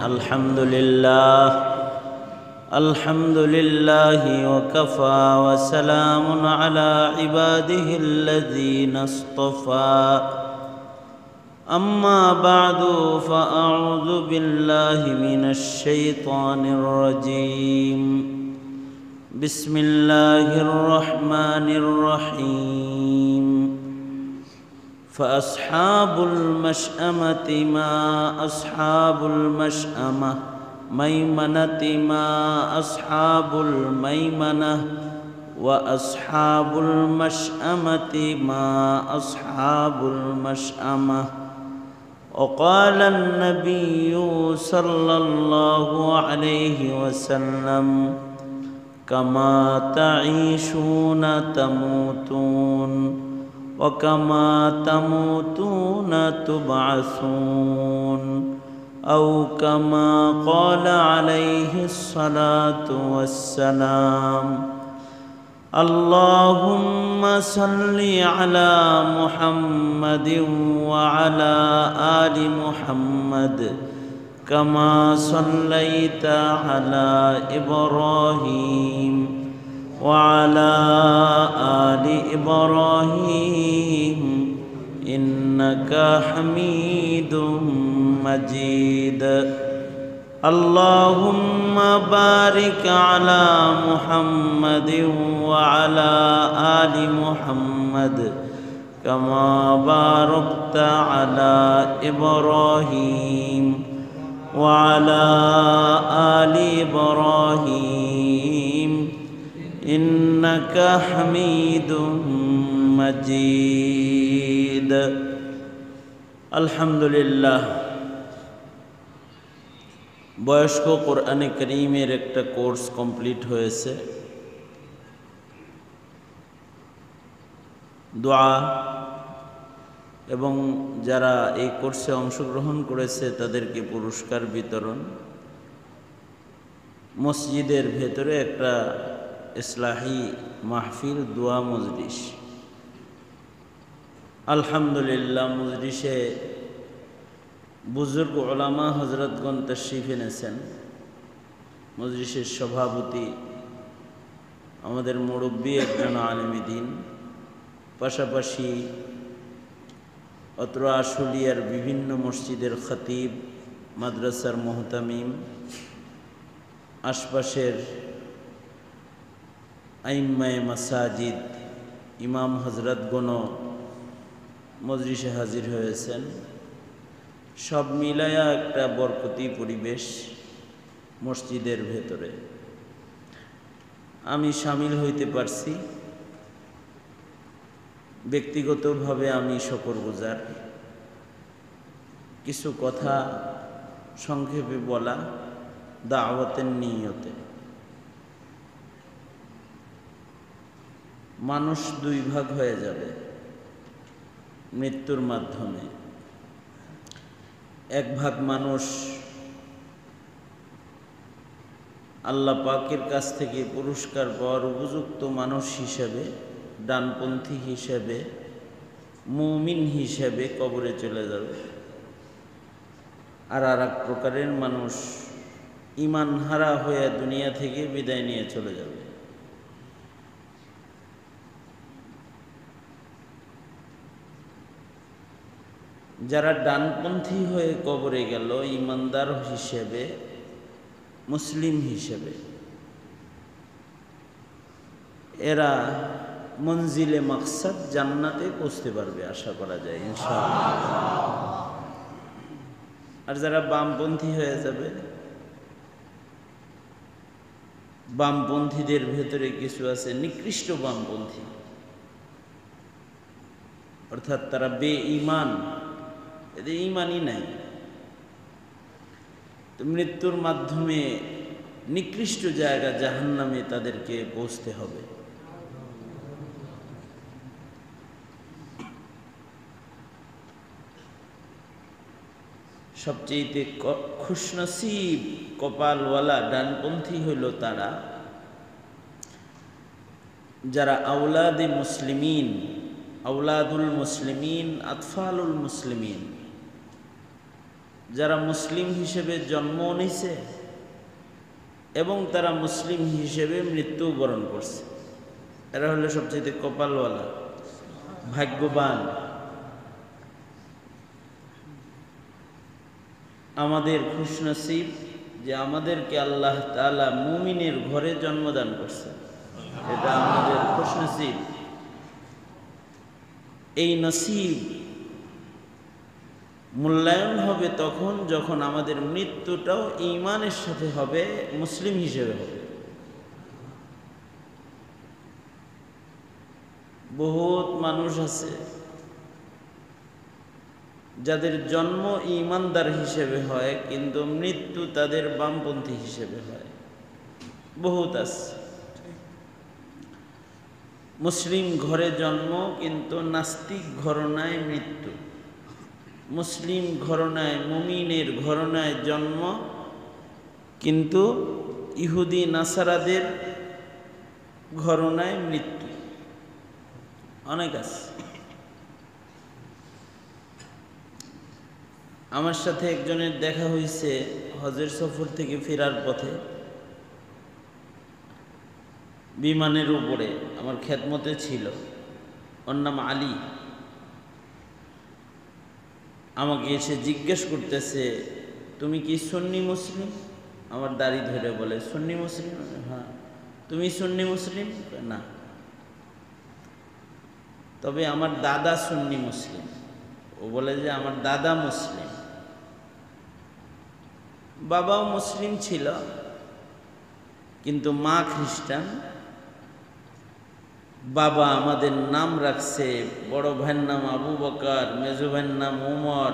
الحمد لله وكفى وسلام على عباده الذين اصطفى أما بعد فأعوذ بالله من الشيطان الرجيم بسم الله الرحمن الرحيم فأصحاب المشأمة ما أصحاب المشأمة ميمنة ما أصحاب الميمنة وأصحاب المشأمة ما أصحاب المشأمة وقال النبي صلى الله عليه وسلم كما تعيشون تموتون وكما تموتون تبعثون أو كما قال عليه الصلاة والسلام اللهم صل على محمد وعلى آل محمد كما صليت على إبراهيم وعلى آل إبراهيم إنك حميد مجيد اللهم بارك على محمد وعلى آل محمد كما باركت على إبراهيم وعلى آل إبراهيم إنك حميد مجيد الحمد لله বয়স্ক কোরআনে কারীমের একটা কোর্স কমপ্লিট হয়েছে। দোয়া এবং যারা এই কোর্সে অংশগ্রহণ করেছে তাদেরকে পুরস্কার বিতরণ, মসজিদের ভেতরে একটা ইসলাহি মাহফিল, দোয়া মজলিস। আলহামদুলিল্লাহ, মজলিসে বুজুর্গ উলামা হজরতগণ তশরিফ এনেছেন। মজলিসের সভাপতি আমাদের মুরব্বী একজন আলেমে দ্বীন, পাশাপাশি অত্র আশুলিয়ার বিভিন্ন মসজিদের খতিব, মাদ্রাসার মুহতামিম, আশপাশের আইম্মায়ে মাসাজিদ, ইমাম হজরতগণও মজলিসে হাজির হয়েছেন। সব মিলায়া একটা বরকতি পরিবেশ মসজিদের ভেতরে। আমি শামিল হইতে পারছি, ব্যক্তিগতভাবে আমি শুকরগুজার। কিছু কথা সংক্ষেপে বলা দাওয়াতের নিয়তে। মানুষ দুই ভাগ হয়ে যাবে মৃত্যুর মাধ্যমে। এক ভাগ মানুষ আল্লাহ পাকের কাছ থেকে পুরস্কার পাওয়ার উপযুক্ত মানুষ হিসেবে, ডানপন্থী হিসেবে, মুমিন হিসেবে কবরে চলে যাবে। আর এক প্রকারের মানুষ ঈমান হারা হয়ে দুনিয়া থেকে বিদায় নিয়ে চলে যাবে। যারা ডানপন্থী হয়ে কবরে গেল ঈমানদার হিসেবে, মুসলিম হিসেবে, এরা মঞ্জিলে মাকসাদ জান্নাতে পৌঁছতে পারবে আশা করা যায় ইনশাআল্লাহ। আর যারা বামপন্থী হয়ে যাবে, বামপন্থীদের ভেতরে কিছু আছে নিকৃষ্ট বামপন্থী, অর্থাৎ তারা বেঈমান, এদের ঈমানই নাই। তো মৃত্যুর মাধ্যমে নিকৃষ্ট জায়গা জাহান্নামে তাদেরকে পৌঁছতে হবে। সবচেয়ে খুশনসিব কপালওয়ালা ডানপন্থী হইল তারা যারা আওলাদে মুসলিমিন, আওলাদুল মুসলিমিন, আতফালুল মুসলিমিন, যারা মুসলিম হিসেবে জন্ম নিছে এবং তারা মুসলিম হিসেবে মৃত্যুবরণ করছে, এরা হলো সবচেয়ে কপালওয়ালা, ভাগ্যবান। আমাদের খুশনসিব যে আমাদেরকে আল্লাহ তাআলা মুমিনের ঘরে জন্মদান করছে, এটা আমাদের খুশনসিব। এই নসিব মূল্যায়ন হবে তখন যখন আমাদের মৃত্যুটাও ঈমানের সাথে হবে, মুসলিম হিসেবে হবে। বহুত মানুষ আছে যাদের জন্ম ঈমানদার হিসেবে হয় কিন্তু মৃত্যু তাদের বামপন্থী হিসেবে হয়, বহুত আছে। মুসলিম ঘরে জন্ম কিন্তু নাস্তিক ঘরনায় মৃত্যু, মুসলিম ঘরনায় মুমিনের ঘরনায় জন্ম কিন্তু ইহুদি নাসারাদের ঘরনায় মৃত্যু, অনেক আছে। আমার সাথে একজনের দেখা হয়েছে হজের সফর থেকে ফেরার পথে, বিমানের উপরে আমার খেদমতে ছিল, ওর নাম আলী। আমাকে এসে জিজ্ঞেস করতেছে, তুমি কি সুন্নি মুসলিম? আমার দাড়ি ধরে বলে, সুন্নি মুসলিম? হ্যাঁ। তুমি সুন্নি মুসলিম? না। তবে আমার দাদা সুন্নি মুসলিম। ও বলে যে আমার দাদা মুসলিম, বাবাও মুসলিম ছিল কিন্তু মা খ্রিস্টান। বাবা আমাদের নাম রাখছে, বড় ভাইয়ের নাম আবু বকর, মেজো ভাইয়ের নাম উমর,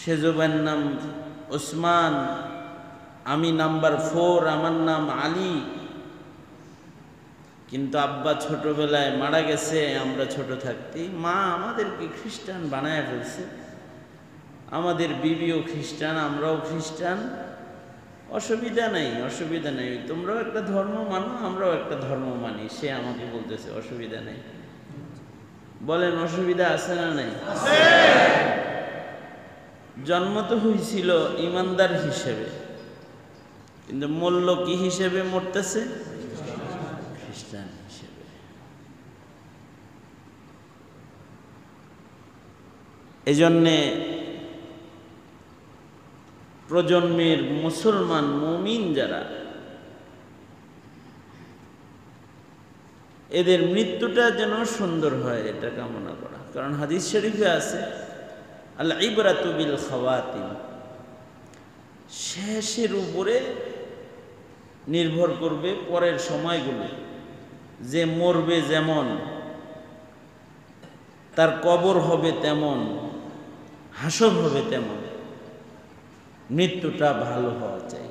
সেজো ভাইয়ের নাম ওসমান, আমি নাম্বার 4, আমার নাম আলী। কিন্তু আব্বা ছোটবেলায় মারা গেছে, আমরা ছোট থাকতেই মা আমাদেরকে খ্রিস্টান বানায় ফেলছে। আমাদের বিবিও খ্রিস্টান, আমরাও খ্রিস্টান। অসুবিধা নেই, অসুবিধা নেই, তোমরাও একটা ধর্ম মানো, আমরাও একটা ধর্ম মানি। সে আমাকে বলতেছে অসুবিধা নেই। বলেন অসুবিধা আছে না নেই? জন্ম তো হয়েছিল ইমানদার হিসেবে, কিন্তু মূল্য কি হিসেবে মরতেছে? খ্রিস্টান হিসেবে। এজন্যে প্রজন্মের মুসলমান মুমিন যারা, এদের মৃত্যুটা যেন সুন্দর হয় এটা কামনা করা। কারণ হাদিস শরীফে আছে, আল ইবরাতু বিল খাওয়াতিম, শেষের উপরে নির্ভর করবে পরের সময়গুলো। যে মরবে যেমন, তার কবর হবে তেমন, হাসর হবে তেমন, মৃত্যুটা ভালো হওয়া চাই।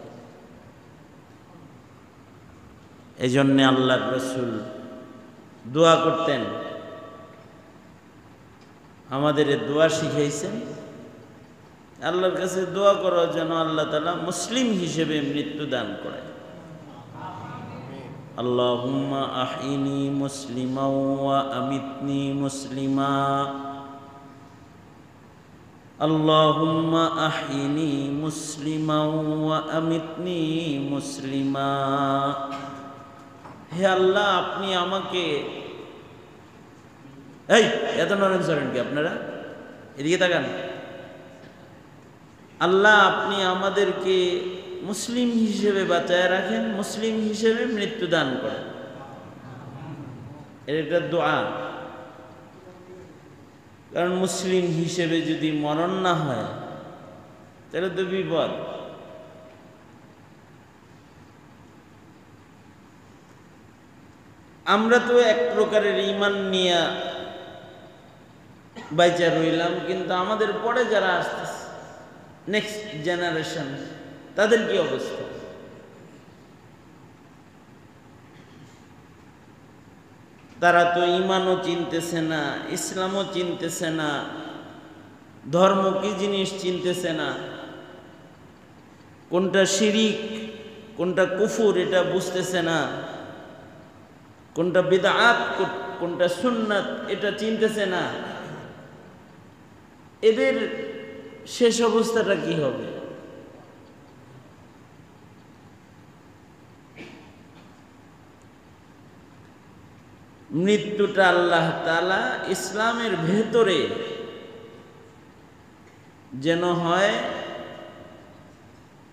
এই জন্যে আল্লাহর রাসূল দোয়া করতেন, আমাদের দোয়া শিখাইছেন, আল্লাহর কাছে দোয়া করো যেন আল্লাহ তাআলা মুসলিম হিসেবে মৃত্যু দান করে। আল্লাহুম্মা আহইনি মুসলিমা ওয়া আমিতনি মুসলিমা, আল্লাহুম্মা আহইনি মুসলিমা ওয়া আমিতনি মুসলিমা। হে আল্লাহ, আপনি আমাকে, এই এত নরেন সরেন কি আপনারা? এদিকে তাকান। আল্লাহ আপনি আমাদেরকে মুসলিম হিসেবে বাঁচায় রাখেন, মুসলিম হিসেবে মৃত্যু দান করেন। এর একটা দোয়া। কারণ মুসলিম হিসেবে যদি মরণ না হয় তাহলে তো বিপদ। আমরা তো এক প্রকারের ঈমান নিয়ে বাইচা রইলাম, কিন্তু আমাদের পরে যারা আসতেছে, নেক্সট জেনারেশন, তাদের কি অবস্থা? তারা তো ঈমানও চিনতেছে না, ইসলামও চিনতেছে না, ধর্ম কি জিনিস চিনতেছে না, কোনটা শিরিক কোনটা কুফুর এটা বুঝতেছে না, কোনটা বিদআত কোনটা সুন্নাত এটা চিনতেছে না। এদের শেষ অবস্থাটা কি হবে? মৃত্যুটা আল্লাহ তাআলা ইসলামের ভেতরে যেন হয়,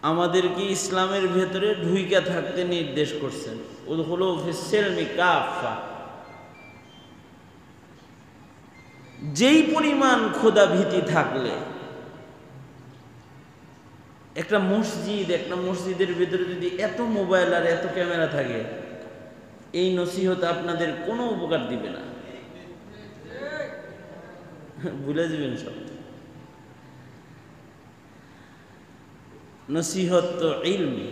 আমাদেরকে ইসলামের ভেতরে ঢুইকা থাকতে নির্দেশ করছেন। উদখুলু ফিস সিলমি কাফা। যেই পরিমাণ খোদা ভীতি থাকলে একটা মসজিদের ভিতরে যদি এত মোবাইল আর এত ক্যামেরা থাকে, এই নসিহত আপনাদের কোনো উপকার দিবে না, ভুলে যাবেন সব। নসিহত তো ইলমি,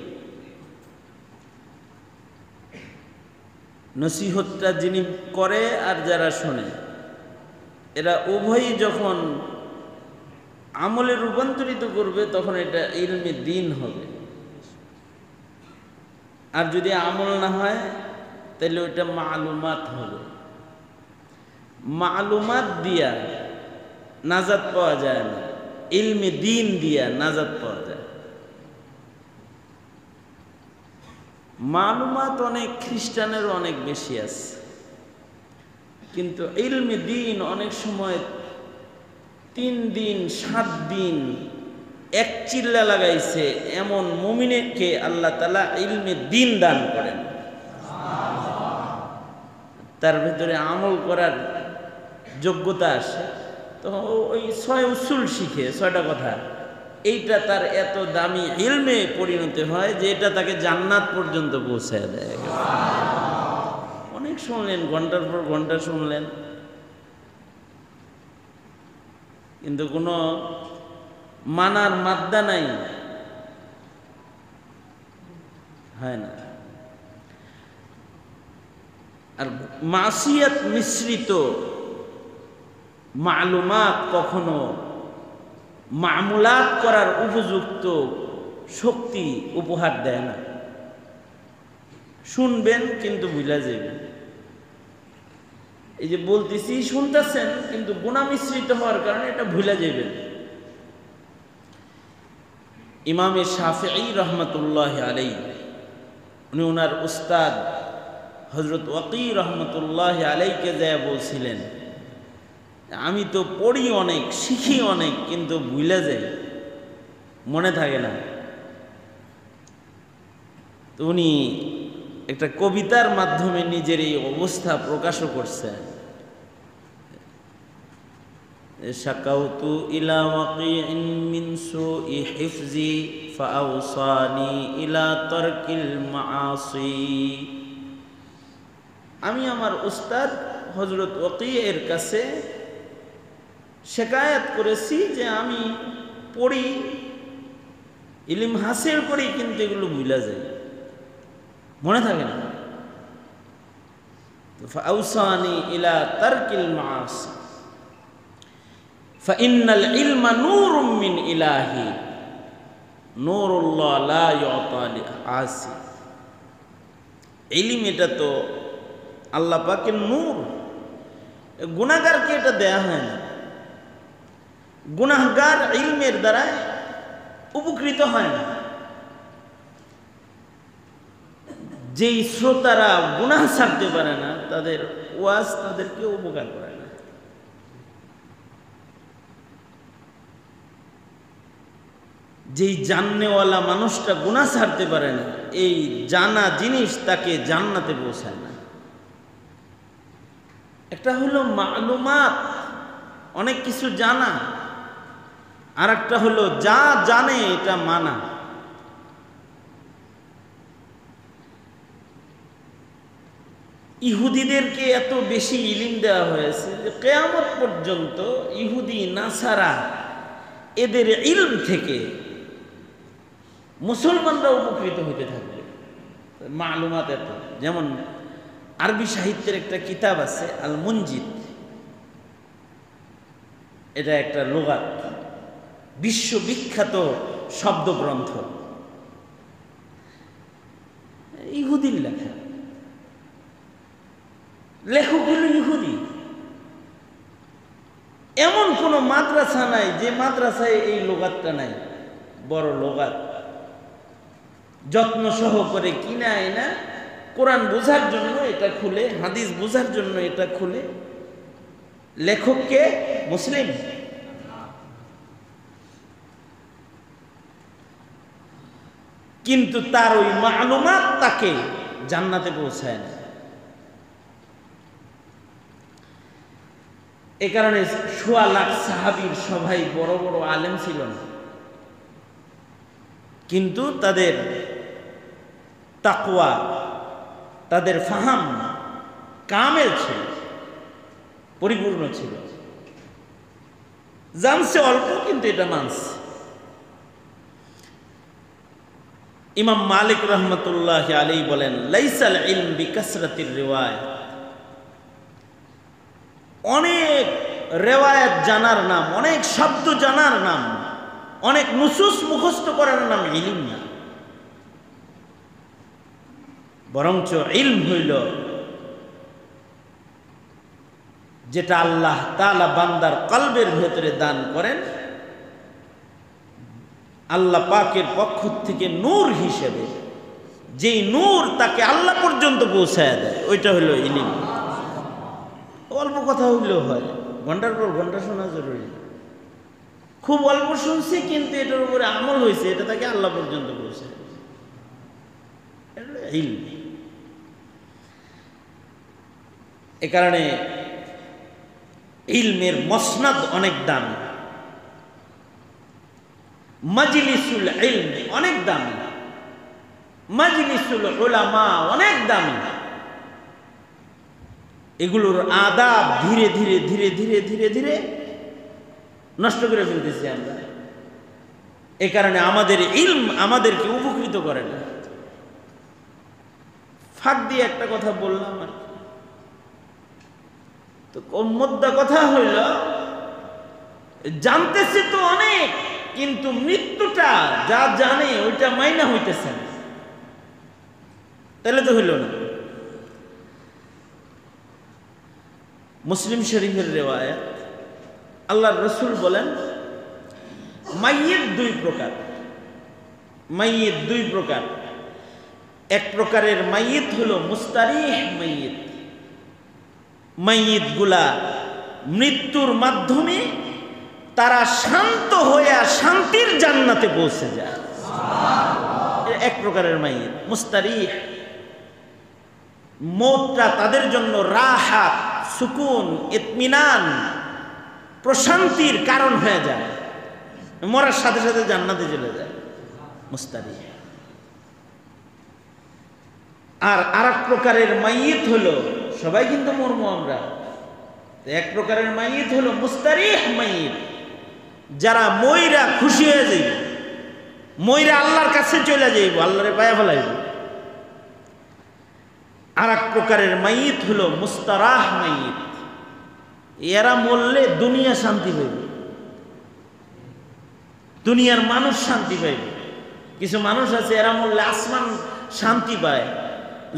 নসিহতটা যিনি করে আর যারা শোনে, এরা উভয়ই যখন আমলে রূপান্তরিত করবে তখন এটা ইলমে দ্বীন হবে। আর যদি আমল না হয় তাহলে ওইটা মালুমাত হবে। মালুমাত দিয়া নাজাত পাওয়া যায় না, ইলমে দ্বীন দিয়া নাজাত পাওয়া যায়। মালুমাত অনেক খ্রিস্টানেরও অনেক বেশি আছে, কিন্তু ইলমে দ্বীন অনেক সময় 3 দিন 7 দিন এক চিল্লা লাগাইছে এমন মুমিনকে আল্লাহ তাআলা ইলমে দ্বীন দান করেন। তার ভিতরে আমল করার যোগ্যতা আসে, তো ওই 6 উসুল শিখে 6টা কথা, এইটা তার এত দামি ইলমে পরিণত হয় যে এটা তাকে জান্নাত পর্যন্ত পৌঁছায় দেয়। অনেক শুনলেন, ঘন্টার পর ঘন্টা শুনলেন, কিন্তু কোনো মানার মাদ্দা নাই, হয় না। আর মাসিয়াত মিশ্রিত মালুমাত কখনো মামুলাত করার উপযুক্ত শক্তি উপহার দেয় না। শুনবেন কিন্তু ভুলে যাবেন। এই যে বলতেছি শুনতেছেন, কিন্তু গুনাহ মিশ্রিত হওয়ার কারণে এটা ভুলে যাবেন। ইমামে শাফিঈ রহমতুল্লাহ আলাইহি, উনি ওনার উস্তাদ হযরত ওয়াকি রহমতুল্লাহ আলাইহিকে যায় বলছিলেন, আমি তো পড়ি অনেক, শিখি অনেক, কিন্তু ভুলে যাই, মনে থাকে না। তো উনি একটা কবিতার মাধ্যমে নিজের এই অবস্থা প্রকাশও করছেন। শাকাউতু ইলা ওয়াকিইন মিন সুই হিফজি ফাআওসানি ইলা তারকিল মাআসি। আমি আমার উস্তাদ হযরত ওয়াকি এর কাছে শিকায়াত করেছি যে আমি পড়ি, ইলম হাসিল করি, কিন্তু এগুলো ভুলে যাই, মনে থাকে না। ফাআওসানি ইলা তারকিল মাআসি ফাইন্নাল ইলমা নূরুম মিন ইলাহি নূরুল্লাহ লা ইউতা লিআসি। ইলম এটা তো আল্লাহ পাকের নূর, গুনাহগারকে এটা দেয়া হয় না। গুনাহগার ইলমের দ্বারা উপকৃত হয় না। যেই শ্রোতারা গুনাহ ছাড়তে পারে না, তাদের ওয়াজ তাদেরকে উপকার করে না। যেই জাননেওয়ালা মানুষটা গুনাহ ছাড়তে পারে না, এই জানা জিনিস তাকে জান্নাতে পৌঁছায় না। একটা হলো মালুমাত, অনেক কিছু জানা, আর একটা হলো যা জানে এটা মানা। ইহুদিদেরকে এত বেশি ইলম দেওয়া হয়েছে যে কিয়ামত পর্যন্ত ইহুদি নাসারা এদের ইলম থেকে মুসলমানরা উপকৃত হতে থাকবে। মালুমাত এত, যেমন আরবি সাহিত্যের একটা কিতাব আছে আল মুনজিদ, এটা একটা লুগাত, বিশ্ববিখ্যাত শব্দগ্রন্থ, ইহুদির লেখা, লেখক হলো ইহুদি। এমন কোনো মাদ্রাসা নাই যে মাদ্রাসায় এই লোগাতটা নাই। বড় লোগাত যত্ন সহকারে কিনা আইনা কোরআন বোঝার জন্য এটা খুলে, হাদিস বোঝার জন্য এটা খুলে। লেখককে মুসলিম, কিন্তু তার ওই মালুমাত তাকে জান্নাতে পৌঁছায় না। এ কারণে ১৬ লাখ সাহাবীর সবাই বড় বড় আলেম ছিল না, কিন্তু তাদের তাকওয়া, তাদের ফাহাম কামেল ছিল, পরিপূর্ণ ছিল। জানছে অল্প, কিন্তু এটা মানছে। ইমাম মালিক রহমতুল্লাহ আলাইহি বলেন, লাইসাল ইলম বিকাসরাতির রিওয়ায়াত, অনেক রেওয়ায়াত জানার নাম, অনেক শব্দ জানার নাম, অনেক নুসুস মুখস্থ করার নাম ইলম না, বরঞ্চ ইলম হইল যেটা আল্লাহ তাআলা বান্দার কলবের ভেতরে দান করেন, আল্লাহ পাকের পক্ষ থেকে নূর হিসেবে, যেই নূর তাকে আল্লাহ পর্যন্ত পৌঁছায় দেয়, ওইটা হলো ইলম। অল্প কথা হইলেও হয়, ঘন্টার পর ঘন্টা শোনা জরুরি। খুব অল্প শুনছি, কিন্তু এটার উপরে আমল হয়েছে, এটা তাকে আল্লাহ পর্যন্ত পৌঁছায়। ইলম। এ কারণে ইলমের মসনাদ অনেক দামি, মাজলিসুল ইলম অনেক দামি, মাজলিসুল উলামা অনেক দামি। এগুলোর আদাব ধীরে ধীরে ধীরে ধীরে ধীরে ধীরে নষ্ট করে ফেলতেছি আমরা। এ কারণে আমাদের ইলম আমাদেরকে উপকৃত করে না। ফাঁক দিয়ে একটা কথা বললাম আর কি। তো মোদ্দা কথা হইল, জানতেছে তো অনেক, কিন্তু মৃত্যুটা যা জানে ওইটা মাইনা হইতেছে না, তাহলে তো হইল না। মুসলিম শরীফের রিওয়ায়াত, আল্লাহর রাসূল বলেন, মাইয়িত দুই প্রকার, মাইয়িত দুই প্রকার। এক প্রকারের মাইয়িত হলো মুস্তারিহ মাইয়িত, মাইয়িত গুলা মৃত্যুর মাধ্যমে তারা শান্ত হয়ে শান্তির জান্নাতে পৌঁছে যায়, এক প্রকারের মাইয়িত মুস্তারিহ। মওতটা তাদের জন্য রাহাত, সুকুন, ইতমিনান, প্রশান্তির কারণ হয়ে যায়, মরার সাথে সাথে জান্নাতে চলে যায়, মুস্তারিহ। আর আরেক প্রকারের মাইয়িত হলো, সবাই কিন্তু মরবো আমরা, এক প্রকারের মাইয়িত হলো মুস্তারিহ মাইয়িত, যারা মইরা খুশি হয়ে যাইব, মইরা আল্লাহর কাছে চলে যাইব, আল্লাহরে পায়া ফেলাইব। আর এক প্রকারের মাইয়িত হলো মুস্তারাহ মাইয়িত, এরা মরলে দুনিয়া শান্তি পাইবে, দুনিয়ার মানুষ শান্তি পাইবে। কিছু মানুষ আছে এরা মরলে আসমান শান্তি পায়,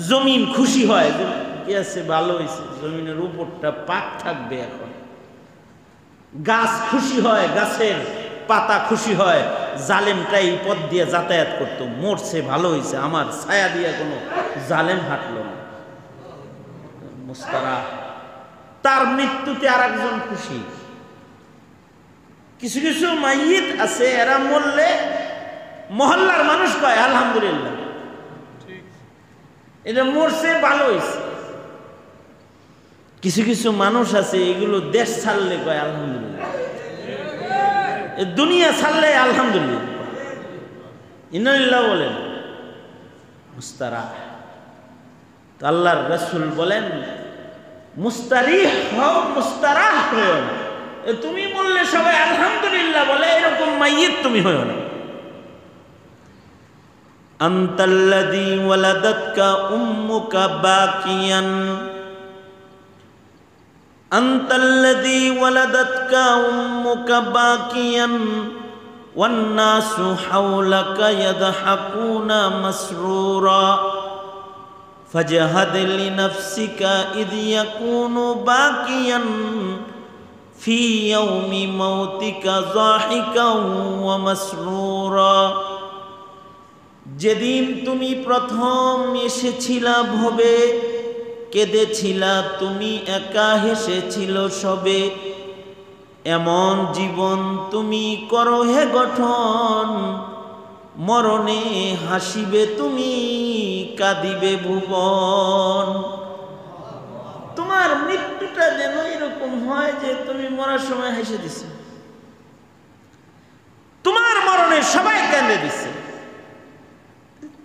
জমিন খুশি হয়, কি আছে ভালো হয়েছে, জমিনের উপরটা পাক থাকবে, এখন গাছ খুশি হয়, গাছের পাতা খুশি হয়, জালেমটাই পথ দিয়ে যাতায়াত করতো, মরছে ভালো হয়েছে, আমার ছায়া দিয়ে কোনো জালেম হাঁটলো না, মুস্তারাহ। তার মৃত্যুতে আর একজন খুশি। কিছু কিছু মাইয়িত আছে এরা মরলে মহল্লার মানুষ কয় আলহামদুলিল্লাহ, এটা মরছে ভালো হয়েছে। কিছু কিছু মানুষ আছে এগুলো দেশ ছাড়লে কয় আলহামদুলিল্লাহ, দুনিয়া ছাড়লে আলহামদুলিল্লাহ, ইন্নালিল্লাহ বলেন, মুস্তারাহ। তো আল্লাহর রাসূল বলেন, মুস্তারিহ হও, মুস্তারাহ হও না। তুমি বললে সবাই আলহামদুলিল্লাহ বলে, এরকম মাইয়িত তুমি হও না। আনতাল্লাযী ওয়ালাদাতকা উম্মুকা বাকিয়ান, আনতাল্লাযী ওয়ালাদাতকা উম্মুকা বাকিয়ান ওয়ান নাসু হাওলাকা ইয়াদহাকুনা মাসরুরা ফাজহাদ লিনাফসিকা ইয ইয়াকুনু বাকিয়ান ফি ইয়াউমি মাউতিকা যাহিকাও ওয়া মাসরুরা, যেদিন তুমি প্রথম এসেছিলা ভবে, কেঁদেছিলা তুমি একা, হেসেছিল সবে, এমন জীবন তুমি করো হে গঠন, মরণে হাসিবে তুমি, কাঁদিবে ভুবন। তোমার মৃত্যুটা যেন এরকম হয় যে তুমি মরার সময় হেসে দিছো, তোমার মরণে সবাই কাঁদে দিছে।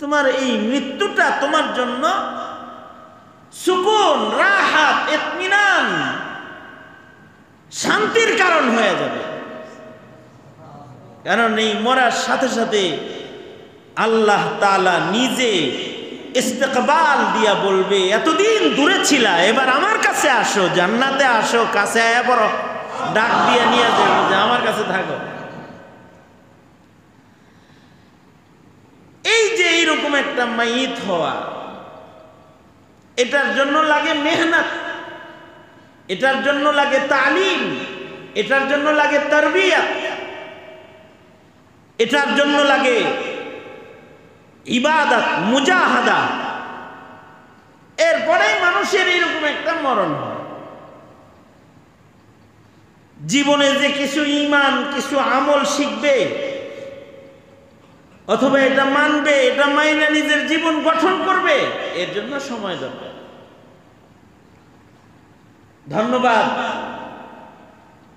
তোমার এই মৃত্যুটা তোমার জন্য সুকুন, রাহাত, ইতমিনান, শান্তির কারণ হয়ে যাবে। কারণ এই মরার সাথে সাথে আল্লাহ তাআলা নিজে ইস্তেকবাল দিয়া বলবে, এতদিন দূরে ছিলা, এবার আমার কাছে আসো, জান্নাতে আসো, কাছে আয়া পড়ো, ডাক দিয়ে নিয়ে যাবো যে আমার কাছে থাকো। এই যে এইরকম একটা মাইয়িত হওয়া, এটার জন্য লাগে মেহনত, এটার জন্য লাগে তালিম, এটার জন্য লাগে তারবিয়াত, এটার জন্য লাগে ইবাদত, মুজাহাদা। এরপরেই মানুষের এরকম একটা মরণ হয়। জীবনে যে কিছু ঈমান, কিছু আমল শিখবে, অথবা এটা মানবে, এটা মাইনা নিজের জীবন গঠন করবে, এর জন্য সময় দরকার। ধন্যবাদ,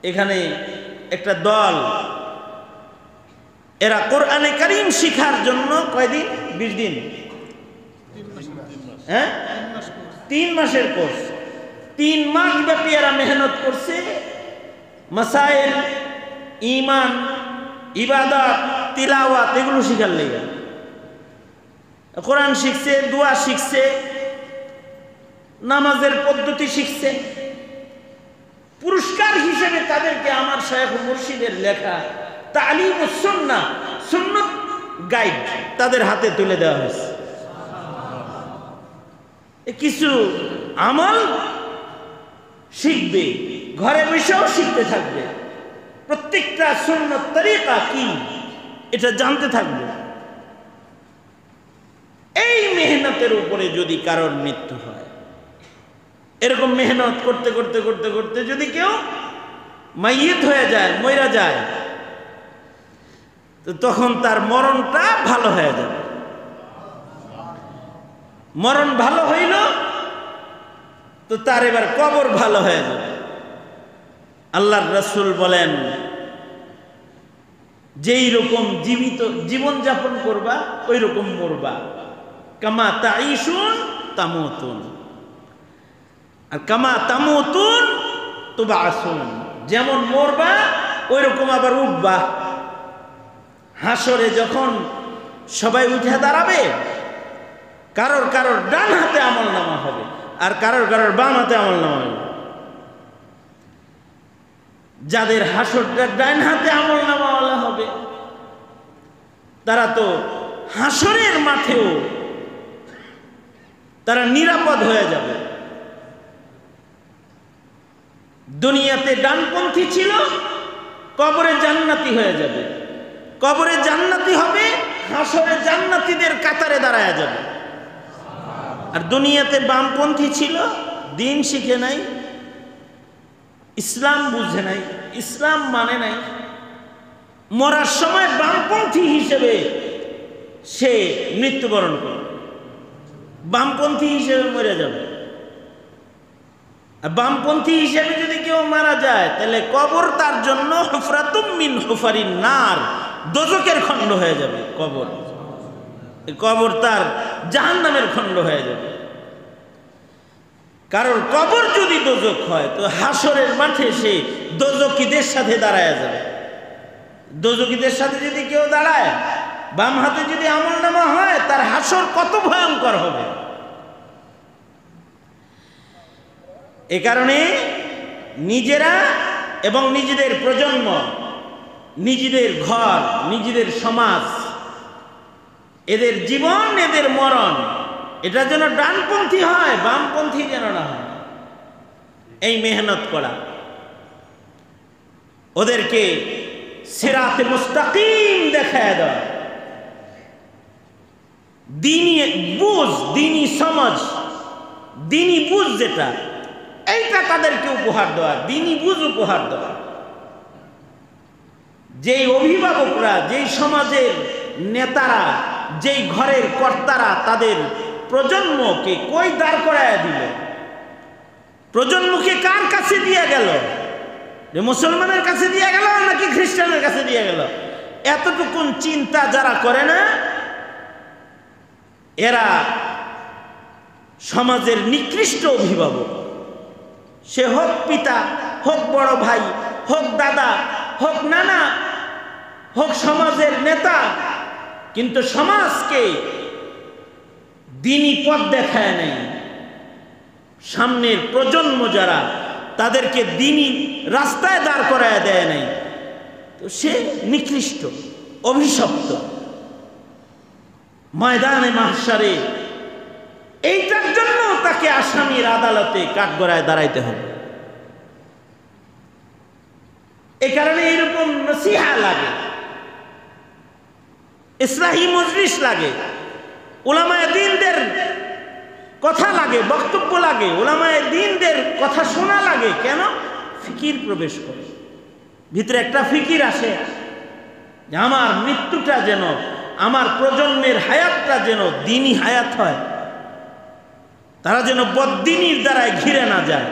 এখানে একটা দল, এরা কোরআনে কারীম শিখার জন্য কয়দিন? 20 দিন, হ্যাঁ, 3 মাসের কোর্স। 3 মাস ব্যাপী এরা মেহনত করছে, মাসাইল, ঈমান, ইবাদত, তিলাওয়াত এগুলো শিখার লেগে। কোরআন শিখছে, দোয়া শিখছে, নামাজের পদ্ধতি শিখছে। পুরস্কার হিসেবে তাদেরকে আমার শায়খ মুর্শিদের লেখা তালিম ও সুন্নাহ, সুন্নাত গাইড তাদের হাতে তুলে দেওয়া হয়েছে। কিছু আমল শিখবে, ঘরে বসেও শিখতে থাকবে, প্রত্যেকটা সুন্নাত তরিকা কি এটা জানতে থাকবে। এই মেহনতের উপরে যদি কারোর মৃত্যু হয়, এরকম মেহনত করতে করতে করতে করতে যদি কেউ মাইয়িত হয়ে যায়, মইরা যায়, তো তখন তার মরণটা ভালো হয়ে যাবে। মরণ ভালো হইল তো তার এবার কবর ভালো হয়ে যাবে। আল্লাহর রাসূল বলেন, যেই রকম জীবিত জীবন যাপন করবা ওই রকম মরবা। কামা তাঈশুন তামুতুন, আর কামা তামুতুন তুবআসুন, যেমন মরবা ওই রকম আবার উঠবা। হাসরে যখন সবাই উঠে দাঁড়াবে, কারোর কারোর ডান হাতে আমলনামা হবে আর কারোর কারোর বাম হাতে আমলনামা হবে। যাদের হাসরটা ডান হাতে আমলনামাওয়ালা হবে, তারা তো হাসরের মাঠেও তারা নিরাপদ হয়ে যাবে। দুনিয়াতে ডানপন্থী ছিল, কবরে জান্নাতি হয়ে যাবে। কবরে জান্নাতি হবে, হাসরে জান্নাতীদের কাতারে দাঁড়ায় যাবে। আর দুনিয়াতে বামপন্থী ছিল, দিন শিখে নাই, ইসলাম বুঝে নাই, ইসলাম মানে নাই, মরার সময় বামপন্থী হিসেবে সে মৃত্যুবরণ করবে, বামপন্থী হিসেবে মরে যাবে। আর বামপন্থী হিসেবে যদি কেউ মারা যায়, তাহলে কবর তার জন্য হুফরাতুম মিন হুফারিন নার, দোজখের খণ্ড হয়ে যাবে। কবর, কবর তার জাহান্নামের খণ্ড হয়ে যাবে। কারণ কবর যদি দোজখ হয়, তো হাসরের মাঠে সে দোজখীদের সাথে দাঁড়ায় যাবে। দোজখীদের সাথে যদি কেউ দাঁড়ায়, বাম হাতে যদি আমলনামা হয়, তার হাসর কত ভয়ঙ্কর হবে। এ কারণে নিজেরা এবং নিজেদের প্রজন্ম, নিজেদের ঘর, নিজেদের সমাজ, এদের জীবন, এদের মরণ, এটা যেন ডানপন্থী হয়, বামপন্থী যেন না হয়, এই মেহনত করা। ওদেরকে সিরাতে মুস্তাকিম দেখায় দেওয়া, দিনী বুঝ, দিনী সমাজ, দিনী বুঝ যেটা, এইটা তাদেরকে উপহার দেওয়া, দিনী বুঝ উপহার দেওয়া। যেই অভিভাবকরা, যেই সমাজের নেতারা, যেই ঘরের কর্তারা তাদের প্রজন্মকে কই দাঁড় করায় দিল, প্রজন্মকে কার কাছে দিয়ে গেল, যে মুসলমানের কাছে দিয়ে গেল নাকি খ্রিস্টানের কাছে দিয়ে গেল, এতটুকুন চিন্তা যারা করে না, এরা সমাজের নিকৃষ্ট অভিভাবক। সে হোক পিতা, হোক বড় ভাই, হোক দাদা, হোক নানা, হোক সমাজের নেতা, কিন্তু সমাজকে দ্বীনি পথ দেখায় নেই। সামনের প্রজন্ম যারা, তাদেরকে দ্বীনি রাস্তায় দাঁড় করায় দেয় নাই, তো সে নিকৃষ্ট, অভিশপ্ত। ময়দানে মাহশারে এইটার জন্য তাকে আসামির আদালতে কাঠগড়ায় দাঁড়াইতে হবে। এই কারণে এরকম নসিহা লাগে, ইসলাহি মজলিস লাগে, উলামায়ে দ্বীনদের কথা লাগে, বক্তব্য লাগে, উলামায়ে দ্বীনদের কথা শোনা লাগে। কেন? ফিকির প্রবেশ করে ভিতরে, একটা ফিকির আসে যে আমার মৃত্যুটা যেন, আমার প্রজন্মের হায়াতটা যেন দ্বীনি হায়াত হয়, তারা যেন বদ্দীনির দ্বারায় ঘিরে না যায়।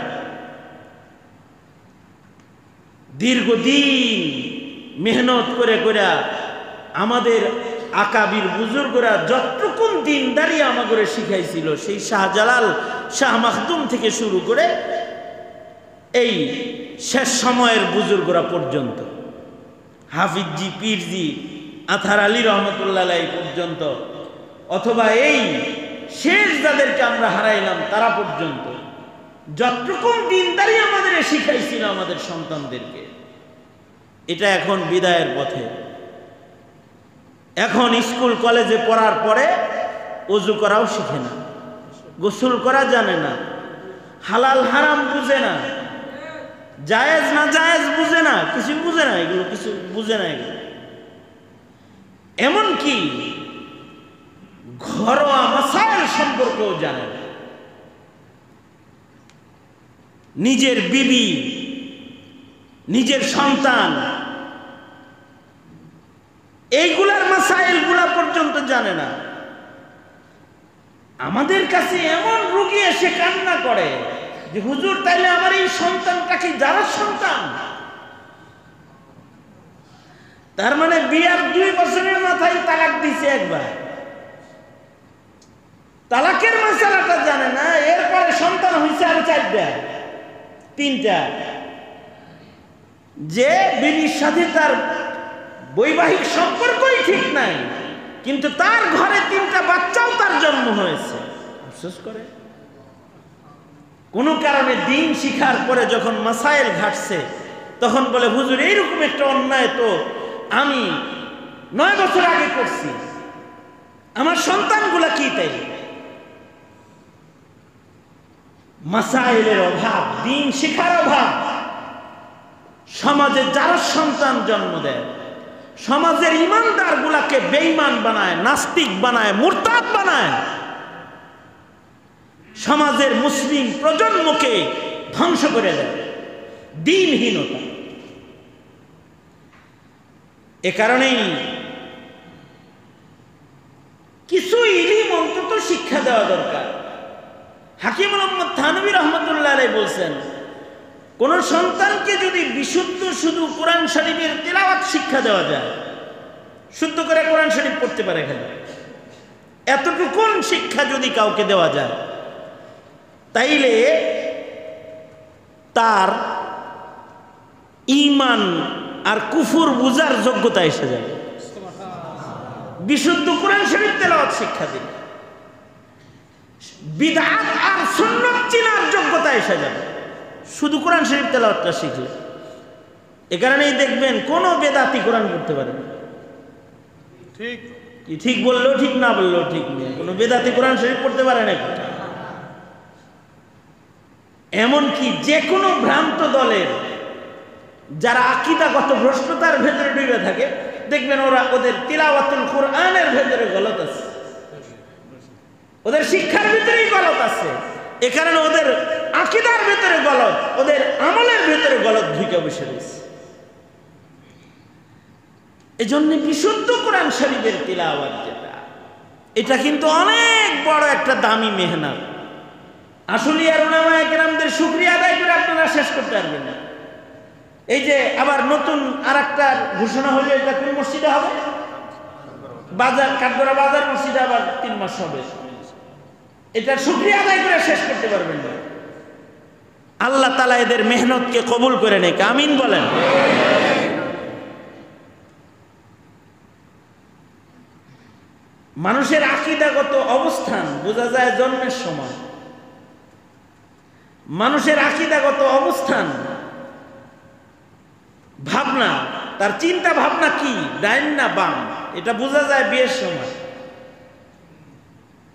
দীর্ঘদিন মেহনত করে করে আমাদের আকাবির বুজুর্গরা যতটুকুন দিনদারি আমাদের শিখাইছিল, সেই শাহজালাল, শাহ মাখদুম থেকে শুরু করে এই শেষ সময়ের বুজুর্গরা পর্যন্ত, হাফিজজি, পীরজি, আথার আলী রহমতুল্লাহ আলাইহি পর্যন্ত, অথবা এই শেষ যাদেরকে আমরা হারাইলাম তারা পর্যন্ত, যতটুকুন দিনদারি আমাদের শিখাইছিল আমাদের সন্তানদেরকে, এটা এখন বিদায়ের পথে। এখন স্কুল কলেজে পড়ার পরে ওযু করাও শিখে না, গোসল করা জানে না, হালাল হারাম বুঝে না, জায়েজ না জায়েজ বুঝে না, কিছু বুঝে না, এগুলো কিছু বুঝে না। এগুলো এমনকি ঘরোয়া মাসাইল সম্পর্কেও জানে না। নিজের বিবি, নিজের সন্তান, এইগুলার মাসাইলগুলা পর্যন্ত জানে না। আমাদের কাছে এমন রোগী এসে কান্না করে যে হুজুর, তাইলে আমার এই সন্তানটা কি যারা সন্তান? তার মানে বিয়ার 2 বছরের মাথায় তালাক দিছে একবার, তালাকের মাসালাটা জানে না, এরপরে সন্তান হয়েছে আর 4টা 3টা, যে বিবির সাথে তার বৈবাহিক সম্পর্কই ঠিক নাই, কিন্তু তার ঘরে 3টা বাচ্চাও তার জন্ম হয়েছে। আফসোস করে কোনো কারণে দিন শিখার পরে যখন মাসাইল ঘাটছে, তখন বলে হুজুর, এইরকম একটা অন্যায় তো আমি 9 বছর আগে করছি, আমার সন্তানগুলা কি তাই? মাসাইলের অভাব, দিন শিখার অভাব। সমাজে যারা সন্তান জন্ম দেয়, সমাজের ইমানদার গুলাকে বেঈমান বানায়, নাস্তিক বানায়, মুরতাদ বানায়, সমাজের মুসলিম প্রজন্মকে ধ্বংস করে দেয়, দ্বীনহীনতা। এ কারণেই কিছু ইলম অন্তত শিক্ষা দেওয়া দরকার। হাকিম মোহাম্মদ থানভী রহমতুল্লাহ আলাইহি বলছেন, কোন সন্তানকে যদি বিশুদ্ধ শুধু কোরআন শরীফের তিলাওয়াত শিক্ষা দেওয়া যায়, শুদ্ধ করে কোরআন শরীফ পড়তে পারে, এখানে এতটুকুন শিক্ষা যদি কাউকে দেওয়া যায়, তাইলে তার ঈমান আর কুফর বুঝার যোগ্যতা এসে যাবে। বিশুদ্ধ কোরআন শরীফ তেলাওয়াত শিক্ষা দিন, বিদআত আর সুন্নাত চিনার যোগ্যতা এসে যাবে শুধু কোরআন শরীফ তেলাওয়াতটা শিখলে। এ কারণেই দেখবেন কোন বেদাতি কোরআন পড়তে পারে না। ঠিক ঠিক বললেও ঠিক, না বললেও ঠিক নেই, কোন বেদাতি কোরআন শরীফ পড়তে পারে না। এমনকি যে কোনো ভ্রান্ত দলের যারা আকীদাগত ভ্রষ্টতার ভেতরে ডুবে থাকে, দেখবেন ওদের তিলাওয়াতুল কোরআনের ভেতরে গলত আছে, ওদের শিক্ষার ভিতরেই গলত আছে। এ কারণে ওদের আকীদার ভেতরে গলত, ওদের আমলের ভেতরে গলত ঢুকে বসে রয়েছে। এজন্য বিশুদ্ধ কোরআন শরীফের তিলাওয়াত যেটা, এটা কিন্তু অনেক বড় একটা দামি মেহনত। আসলে আর উলামায়ে কেরামদের শুকরিয়া আদায় করে আপনারা শেষ করতে পারবেন না। এই যে আবার নতুন আরেকটা ঘোষণা হলো, এটা কোন মসজিদে হবে? বাজার, কাঠগড়া বাজার মসজিদে আবার 3 মাস হবে। এটার শুকরিয়া আদায় করে শেষ করতে পারবেন না। আল্লাহ তাআলা এদের মেহনতকে কবুল করে নেক, আমিন বলেন। মানুষের আকীদাগত অবস্থান বোঝা যায় জন্মের সময়। মানুষের আকীদাগত অবস্থান, ভাবনা, তার চিন্তা ভাবনা কি, ডাইন না বাম, এটা বোঝা যায় বিয়ের সময়,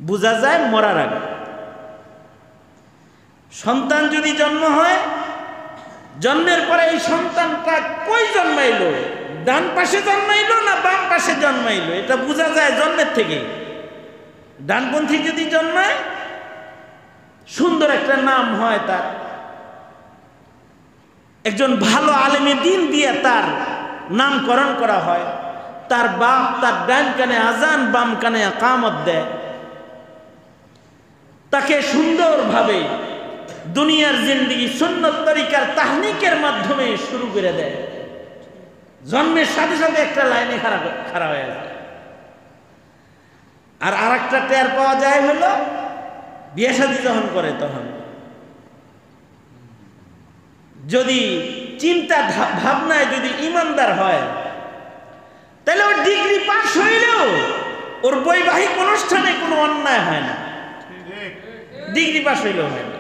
বোঝা যায় মরার আগে। সন্তান যদি জন্ম হয়, জন্মের পরে এই সন্তানটা কই জন্মাইলো, ডান পাশে জন্মাইলো না বাম পাশে জন্মাইলো, এটা বোঝা যায় জন্মের থেকে। ডানপন্থী যদি জন্মায়, সুন্দর একটা নাম হয় তার, একজন ভালো আলেমে দ্বীন দিয়ে তার নামকরণ করা হয়। তার বাপ তার ডান কানে আজান, বাম কানে ইকামত দেয়, তাকে সুন্দরভাবে দুনিয়ার জিন্দেগি সুন্নত তরিকার তাহনিকের মাধ্যমে শুরু করে দেয়। জন্মের সাথে সাথে একটা লাইনে খাড়া হয়ে যায়। আর আরেকটা টের পাওয়া যায় হলো বিয়ে শাদী যখন করে, তখন যদি চিন্তা ভাবনায় যদি ইমানদার হয়, তাহলে ওর ডিগ্রি পাস হইলেও ওর বৈবাহিক অনুষ্ঠানে কোনো অন্যায় হয় না, ডিগ্রি পাস হইলেও হয় না।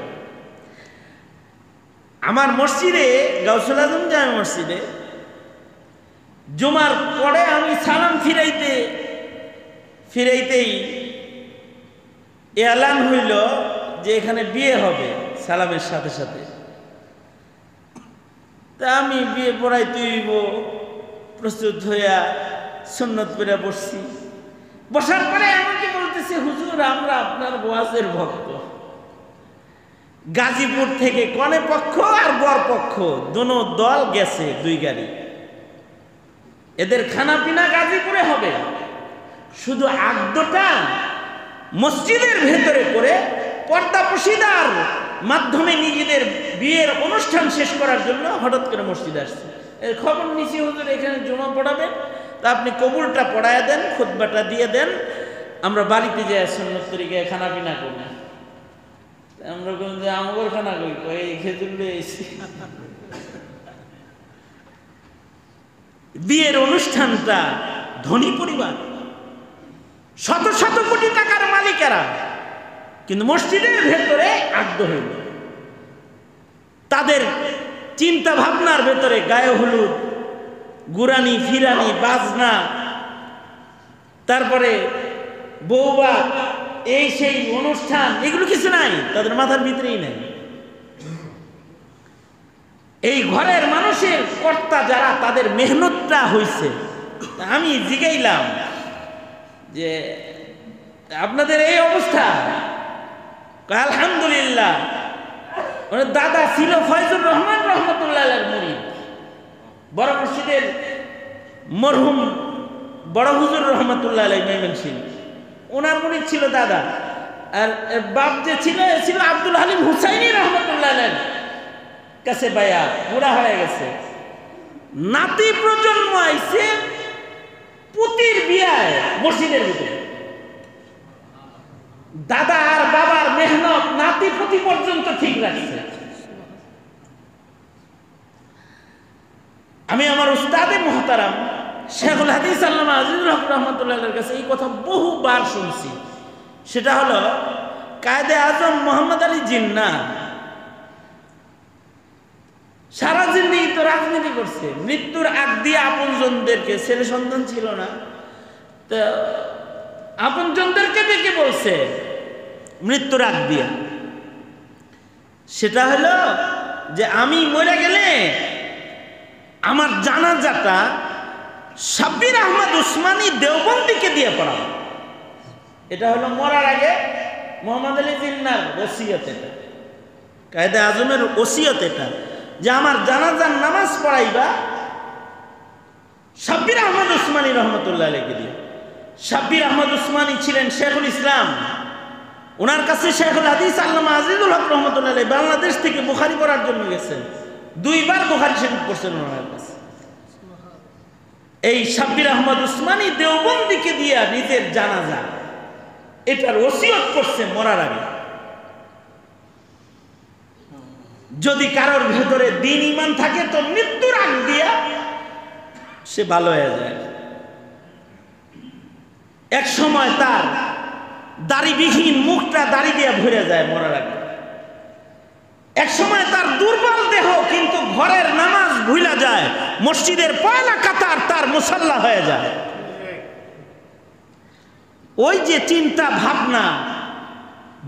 আমার মসজিদে, গাউসুল আজম জামে মসজিদে, জুমার পরে আমি সালাম ফিরাইতেই এলান হইল যে এখানে বিয়ে হবে সালামের সাথে সাথে। তা আমি বিয়ে পড়াইতে হইব প্রস্তুত হইয়া সুন্নত পড়ে বসছি। বসার পরে আমাকে বলতেছে, হুজুর আমরা আপনার ওয়াজের ভক্ত। গাজীপুর থেকে কনে পক্ষ আর বর পক্ষ দোনো দল গেছে, 2 গাড়ি। এদের খানা পিনা গাজীপুরে হবে, শুধু আগদটা মসজিদের ভেতরে করে পর্দাপশিদার মাধ্যমে নিজেদের বিয়ের অনুষ্ঠান শেষ করার জন্য হঠাৎ করে মসজিদে আসছে। এর খবর নিছি, হুজুর এখানে জুমা পড়াবেন, তা আপনি কবুলটা পড়ায় দেন, খুতবাটা দিয়ে দেন, আমরা বাড়িতে যাই সুন্নত তরিকায় খানা পিনা করব। আমরা কোন যে আমগর খানা কই, এই খেজুর লয়ে এসেছি। বিয়ের অনুষ্ঠানটা ধনী পরিবার, শত শত কোটি টাকার মালিকেরা, কিন্তু মসজিদের ভেতরে আগ্রহ হইল। তাদের চিন্তা ভাবনার ভেতরে গায়ে হলুদ, গুরানি ফিরানি, বাজনা, তারপরে বৌবা, এই সেই অনুষ্ঠান, এগুলো কিছু নাই, তাদের মাথার ভিতরেই নাই। এই ঘরের মানুষের কর্তা যারা, তাদের মেহনতটা হইছে। আমি জিগাইলাম যে আপনাদের এই অবস্থা? আলহামদুলিল্লাহ। ওনার দাদা ছিল ফয়জুর রহমান রহমতুল্লাহ আলাইহির মুরিদ, বড় মসজিদের মরহুম বড় হুজুর রহমতুল্লাহ আলাইহি ময়মনসিংহ, ওনার মুরিদ ছিল দাদা। আর বাপ যে ছিল আব্দুল হালিম হুসাইনি রহমতুল্লাহ আলাইহির কাছে বায়া, বুড়া হয়ে গেছে। নাতি প্রজন্ম আইছে পুতির বিয়ায় মসজিদের ভিতরে। দাদা আর বাবার মেহনত নাতি পুতি পর্যন্ত ঠিক রাখছে। আমি আমার উস্তাদে মুহতারাম শেখুল হাদিস আল্লামা আজিজুল হক রহমতুল্লাহর কাছে এই কথা বহুবার শুনছি। সেটা হলো কায়েদে আজম মোহাম্মদ আলী জিন্নাহ সারা জিন্দেগি তো রাজনীতি করছে, মৃত্যুর আগ দিয়ে আপনজনদেরকে, ছেলে সন্তান ছিল না, তো আপনজনদেরকে ডেকে বলছে মৃত্যুর আগ দিয়ে, সেটা হলো যে আমি মরে গেলে আমার জানাজাটা সাব্বির আহমদ উসমানী দেওবন্দিকে দিয়ে পড়াবো। এটা হলো মরার আগে মোহাম্মদ আলী জিন্নাহর ওসিয়ত। এটা কায়দা আজমের ওসিয়ত, এটা যে আমার জানাজার নামাজ পড়াইবা সাব্বির আহমদ উসমানী রহমতুল্লাহ আলাইহি দিয়ে। সাব্বির আহমদ উসমানী ছিলেন শেখুল ইসলাম। ওনার কাছে শেখুল হাদিস আল্লামা আজিজুল হক রহমতুল্লাহ আলাইহি বাংলাদেশ থেকে বুখারী পড়ার জন্য গেছেন। 2 বার বুখারী শরীফ পড়ছেন ওনার কাছে। এই সাব্বির আহমদ উসমানী দেওবন্দিকে দিয়া নিজের জানাজা এটার ওসিয়ত করছে মরার আগে। যদি কারোর ভেতরে দ্বীন ঈমান থাকে তো মৃত্যুর আগ দিয়া সে ভালো হয়ে যায়। এক সময় তার দাড়িবিহীন মুখটা দাড়ি দিয়ে ভরে যায় মরার আগে। এক সময় তার দুর্বল দেহ কিন্তু ঘরের নামাজ ভুলা যায়, মসজিদের পয়লা কাতার তার মুসাল্লা হয়ে যায়। ওই যে চিন্তা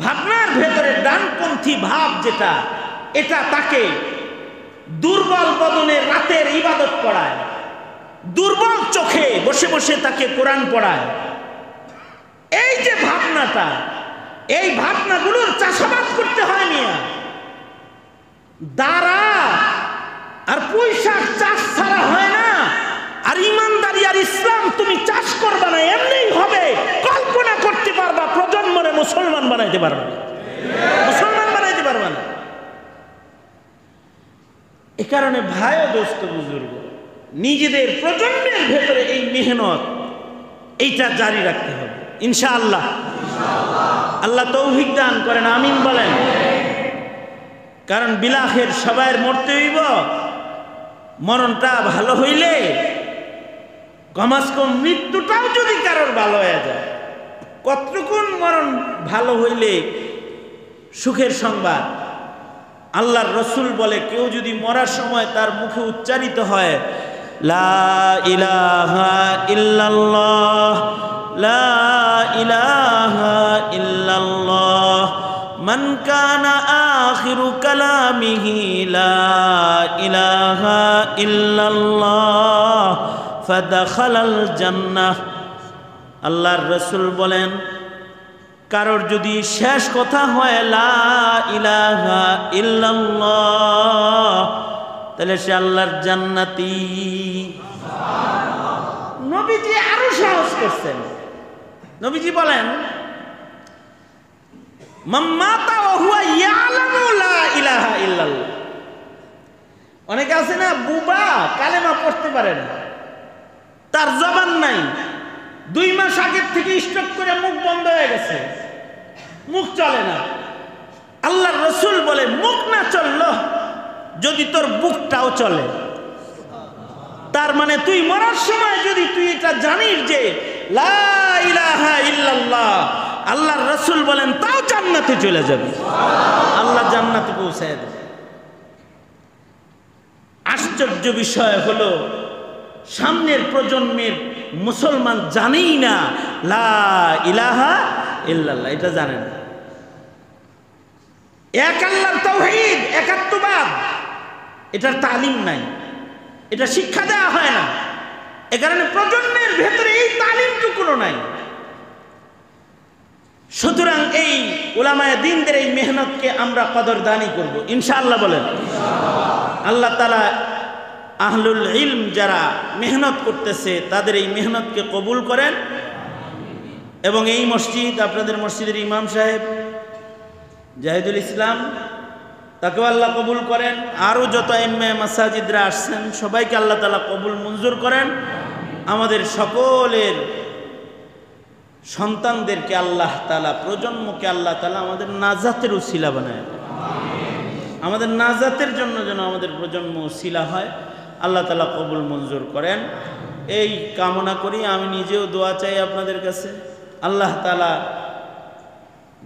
ভাবনার ভেতরে ডানপন্থী ভাব যেটা, এটা তাকে দুর্বল বদনের রাতের ইবাদত করায়, দুর্বল চোখে বসে বসে তাকে কোরআন পড়ায়। এই যে ভাবনাটা, এই ভাবনাগুলোর চাষাবাদ করতে হয় মিয়া। দাঁড়া আর পয়সার চাষ ছাড়া হয় না। আর ইমানদারি আর ইসলাম তুমি চাষ করবা না, এমনি হবে। কল্পনা করতে পারবা প্রজন্মরে মুসলমান বানাইতে পারবা না, মুসলমান বানাইতে পারবা না। এ কারণে ভাই ও দোস্ত বুজুর্গ, নিজেদের প্রজন্মের ভেতরে এই মেহনত এইটা জারি রাখতে হবে ইনশাআল্লাহ। আল্লাহ তৌফিক দান করেন, আমিন বলেন। কারণ বিলাখের সবাই মরতে হইব। মরণটা ভালো হইলে কমাস কম মৃত্যুটাও যদি কারোর ভালো হয়ে যায়, কতটুকুন মরণ ভালো হইলে সুখের সংবাদ। আল্লাহর রসুল বলে, কেউ যদি মরার সময় তার মুখে উচ্চারিত হয় লা ইলাহা ইল্লাল্লাহ, লা ইলাহা ইল্লাল্লাহ, মান কানা আখিরু কালামিহি লা ইলাহা ইল্লাল্লাহ ফাদাখালাল জান্নাহ। আল্লাহর রাসূল বলেন, কারোর যদি শেষ কথা হয় লা ইলাহা ইল্লাল্লাহ, তাহলে সে আল্লাহর জান্নাতি। নবীজি আরো সাহস করছেন। নবীজি বলেন, মাম্মাতা ওয়া হুয়া ইয়ালামু লা ইলাহা ইল্লাল্লাহ। অনেকে আছে না বুবা, কালেমা পড়তে পারে না, তার জবান নাই, 2 মাস আগের থেকে স্ট্রোক করে মুখ বন্ধ হয়ে গেছে, মুখ চলে না। আল্লাহর রাসূল বলে, মুখ না চললো যদি তোর বুকটাও চলে। তার মানে তুই মরার সময় যদি তুই এটা জানিস যে লা ইলাহা ইল্লাল্লাহ, আল্লাহর রাসূল বলেন তাও জান্নাতে চলে যাবে, আল্লাহ জান্নাতে পৌঁছায় দেবে। আশ্চর্য বিষয় হলো, সামনের প্রজন্মের মুসলমান জানেই না লা ইলাহা ইল্লাল্লাহ, এটা জানে না। এক আল্লাহর তাওহীদ, একাত্মবাদ, এটার তালিম নাই, এটা শিক্ষা দেওয়া হয় না। এ কারণে প্রজন্মের ভেতরে এই তালিমটুকুও নাই। সুতরাং এই উলামায়ে দ্বীনদের এই মেহনতকে আমরা কদরদানি করব ইনশাআল্লাহ বলেন। আল্লাহ তাআলা আহলুল ইলম যারা মেহনত করতেছে তাদের এই মেহনতকে কবুল করেন, এবং এই মসজিদ, আপনাদের মসজিদের ইমাম সাহেব জাহিদুল ইসলাম, তাকেও আল্লাহ কবুল করেন। আরও যত ইমাম মাসাজিদরা আসছেন সবাইকে আল্লাহ তাআলা কবুল মঞ্জুর করেন। আমাদের সকলের সন্তানদেরকে আল্লাহ তাআলা, প্রজন্মকে আল্লাহ তাআলা আমাদের নাজাতের উসিলা বানায়, আমাদের নাজাতের জন্য যেন আমাদের প্রজন্ম উসিলা হয়, আল্লাহ তাআলা কবুল মঞ্জুর করেন এই কামনা করি। আমি নিজেও দোয়া চাই আপনাদের কাছে, আল্লাহ তাআলা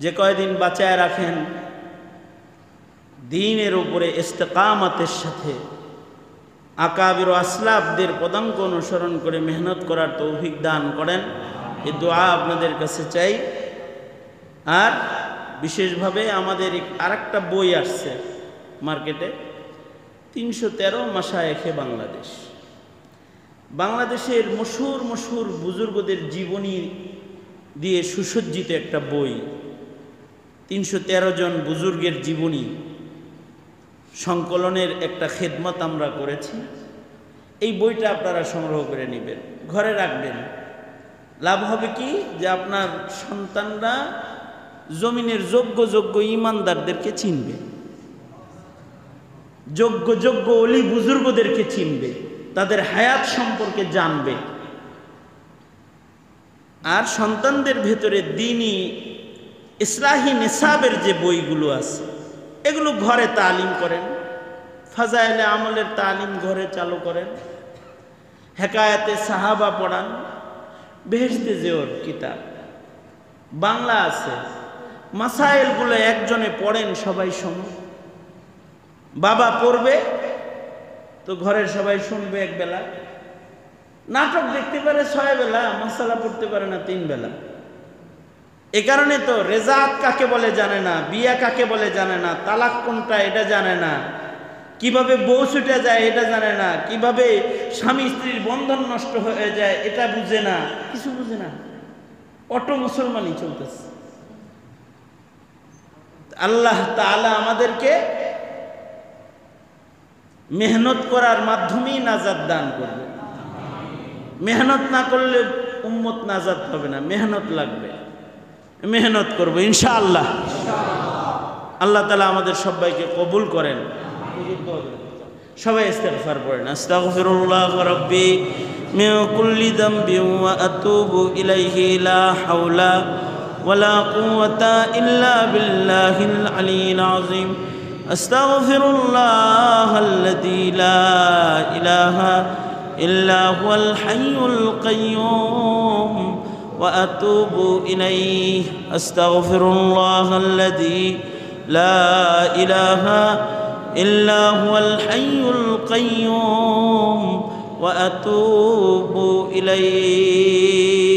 যে কয়দিন বাঁচায় রাখেন, দ্বীনের উপরে ইস্তেকামতের সাথে আকাবির ও আসলাফদের পদাঙ্ক অনুসরণ করে মেহনত করার তৌফিক দান করেন, এই দোয়া আপনাদের কাছে চাই। আর বিশেষভাবে আমাদের আরেকটা বই আসছে মার্কেটে, 313 মাশায়েখে বাংলাদেশ। বাংলাদেশের মশহুর বুজুর্গদের জীবনী দিয়ে সুসজ্জিত একটা বই, 313 জন বুজুর্গের জীবনী সংকলনের একটা খেদমত আমরা করেছি। এই বইটা আপনারা সংগ্রহ করে নেবেন, ঘরে রাখবেন। লাভ হবে কি, যে আপনার সন্তানরা জমিনের যোগ্য ইমানদারদেরকে চিনবে, যোগ্য অলি বুজুর্গদেরকে চিনবে, তাদের হায়াত সম্পর্কে জানবে। আর সন্তানদের ভেতরে দ্বীনি ইসলাহি নিসাবের যে বইগুলো আছে এগুলো ঘরে তালিম করেন, ফাজাইলে আমলের তালিম ঘরে চালু করেন, হেকায়াতে সাহাবা পড়ান, বেহেশতে জেওর কিতাব বাংলা আছে, মাসাইলগুলো একজনে পড়েন, সবাই শোনো। বাবা পড়বে তো ঘরের সবাই শুনবে এক বেলা, নাটক দেখতে পারে 6 বেলা, মাসালা পড়তে পারে না 3 বেলা। এ কারণে তো রেজাত কাকে বলে জানে না, বিয়া কাকে বলে জানে না, তালাক কোনটা এটা জানে না, কিভাবে বউ ছুটে যায় এটা জানে না, কিভাবে স্বামী স্ত্রীর বন্ধন নষ্ট হয়ে যায় এটা বুঝে না, কিছু বুঝে না, অটো মুসলমানই চলতেছে। আল্লাহ তাআলা আমাদেরকে মেহনত করার মাধ্যমেই নাজাত দান করবে। মেহনত না করলে উম্মত নাজাত হবে না, মেহনত লাগবে, মেহনত করবো ইনশাআল্লাহ। আল্লাহ তাআলা আমাদের সবাইকে কবুল করেন। সবাই ইস্তিগফার পড়েন। আস্তাগফিরুল্লাহ রাব্বি মিন কুল্লি যামবিন ওয়া আতুবু ইলাইহি লা হাওলা ওয়ালা কুওয়াতা ইল্লা বিল্লাহিল আলিয়্যিল আযীম। আস্তাগফিরুল্লাহাল্লাযী লা ইলাহা ইল্লা হুয়াল হাইয়ুল কাইয়্যুম ওয়া আতুবু ইলাইহি। আস্তাগফিরুল্লাহাল্লাযী লা ইলাহা إلا هو الحي القيوم وأتوب إليه।